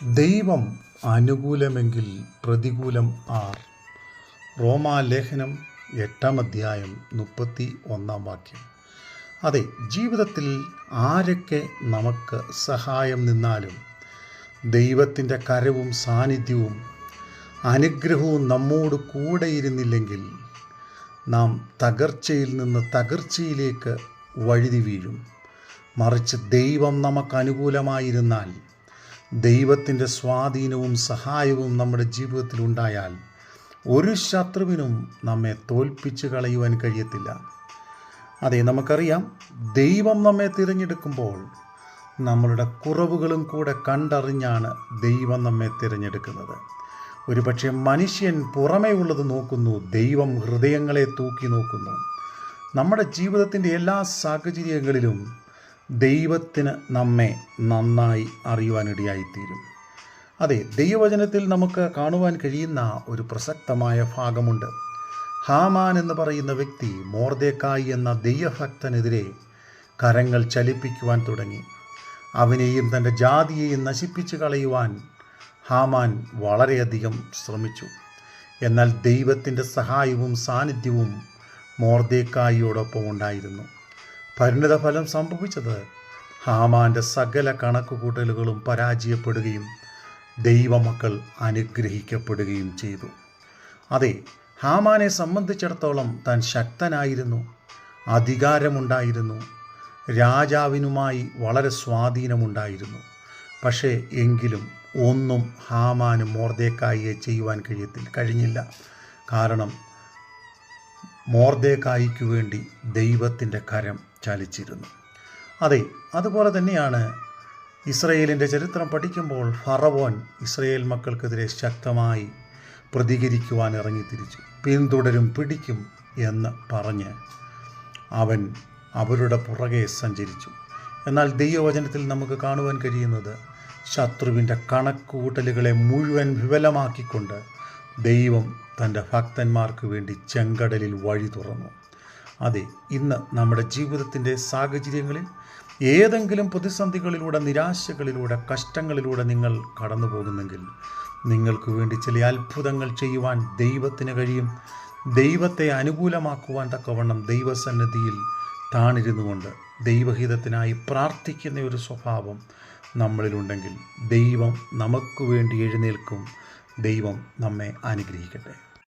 ദൈവം അനുകൂലമെങ്കിൽ പ്രതികൂലം ആർ. റോമാലേഖനം 8-ാം അധ്യായം 31-ാം വാക്യം. അതെ, ജീവിതത്തിൽ ആരൊക്കെ നമുക്ക് സഹായം നിന്നാലും ദൈവത്തിൻ്റെ കരവും സാന്നിധ്യവും അനുഗ്രഹവും നമ്മോട് കൂടെ ഇരുന്നില്ലെങ്കിൽ നാം തകർച്ചയിൽ നിന്ന് തകർച്ചയിലേക്ക് വഴുതി വീഴും. മറിച്ച് ദൈവം നമുക്ക് അനുകൂലമായിരുന്നാൽ, ദൈവത്തിൻ്റെ സ്വാധീനവും സഹായവും നമ്മുടെ ജീവിതത്തിൽ ഉണ്ടായാൽ ഒരു ശത്രുവിനും നമ്മെ തോൽപ്പിച്ച് കളയുവാൻ കഴിയത്തില്ല. അതെ, നമുക്കറിയാം, ദൈവം നമ്മെ തിരഞ്ഞെടുക്കുമ്പോൾ നമ്മളുടെ കുറവുകളും കൂടെ കണ്ടറിഞ്ഞാണ് ദൈവം നമ്മെ തിരഞ്ഞെടുക്കുന്നത്. ഒരുപക്ഷെ മനുഷ്യൻ പുറമേ ഉള്ളത് നോക്കുന്നു, ദൈവം ഹൃദയങ്ങളെ തൂക്കി നോക്കുന്നു. നമ്മുടെ ജീവിതത്തിൻ്റെ എല്ലാ സാഹചര്യങ്ങളിലും ദൈവത്തിന് നമ്മെ നന്നായി അറിയുവാനിടയായിത്തീരും. അതെ, ദൈവവചനത്തിൽ നമുക്ക് കാണുവാൻ കഴിയുന്ന ഒരു പ്രസക്തമായ ഭാഗമുണ്ട്. ഹാമാൻ എന്ന് പറയുന്ന വ്യക്തി മൊർദെഖായി എന്ന ദൈവഭക്തനെതിരെ കരങ്ങൾ ചലിപ്പിക്കുവാൻ തുടങ്ങി. അവനെയും തൻ്റെ ജാതിയെയും നശിപ്പിച്ചു കളയുവാൻ ഹാമാൻ വളരെയധികം ശ്രമിച്ചു. എന്നാൽ ദൈവത്തിൻ്റെ സഹായവും സാന്നിധ്യവും മൊർദെഖായിയോടൊപ്പം ഉണ്ടായിരുന്നു. പരിണിതഫലം സംഭവിച്ചത് ഹാമാൻ്റെ സകല കണക്കുകൂട്ടലുകളും പരാജയപ്പെടുകയും ദൈവമക്കൾ അനുഗ്രഹിക്കപ്പെടുകയും ചെയ്തു. അതെ, ഹാമാനെ സംബന്ധിച്ചിടത്തോളം താൻ ശക്തനായിരുന്നു, അധികാരമുണ്ടായിരുന്നു, രാജാവിനുമായി വളരെ സ്വാധീനമുണ്ടായിരുന്നു. പക്ഷേ എങ്കിലും ഒന്നും ഹാമാന് മൊർദെഖായിയെ ചെയ്യുവാൻ കഴിഞ്ഞില്ല. കാരണം മൊർദെഖായിക്ക് വേണ്ടി ദൈവത്തിൻ്റെ കരം ചലിച്ചിരുന്നു. അതെ, അതുപോലെ തന്നെയാണ് ഇസ്രയേലിൻ്റെ ചരിത്രം പഠിക്കുമ്പോൾ ഫറവോൻ ഇസ്രയേൽ മക്കൾക്കെതിരെ ശക്തമായി പ്രതികരിക്കുവാൻ ഇറങ്ങിത്തിരിച്ചു. പിന്തുടരും, പിടിക്കും എന്ന് പറഞ്ഞ് അവൻ അവരുടെ പുറകെ സഞ്ചരിച്ചു. എന്നാൽ ദൈവവചനത്തിൽ നമുക്ക് കാണുവാൻ കഴിയുന്നത് ശത്രുവിൻ്റെ കണക്കുകൂട്ടലുകളെ മുഴുവൻ വിഫലമാക്കിക്കൊണ്ട് ദൈവം തൻ്റെ ഭക്തന്മാർക്ക് വേണ്ടി ചെങ്കടലിൽ വഴി തുറന്നു. അതെ, ഇന്ന് നമ്മുടെ ജീവിതത്തിൻ്റെ സാഹചര്യങ്ങളിൽ ഏതെങ്കിലും പ്രതിസന്ധികളിലൂടെ, നിരാശകളിലൂടെ, കഷ്ടങ്ങളിലൂടെ നിങ്ങൾ കടന്നു പോകുന്നെങ്കിൽ നിങ്ങൾക്ക് വേണ്ടി ചില അത്ഭുതങ്ങൾ ചെയ്യുവാൻ ദൈവത്തിന് കഴിയും. ദൈവത്തെ അനുകൂലമാക്കുവാൻ തക്കവണ്ണം ദൈവസന്നിധിയിൽ താണിരുന്നു കൊണ്ട് ദൈവഹിതത്തിനായി പ്രാർത്ഥിക്കുന്ന ഒരു സ്വഭാവം നമ്മളിലുണ്ടെങ്കിൽ ദൈവം നമുക്ക് വേണ്ടി എഴുന്നേൽക്കും. ദൈവം നമ്മെ അനുഗ്രഹിക്കട്ടെ.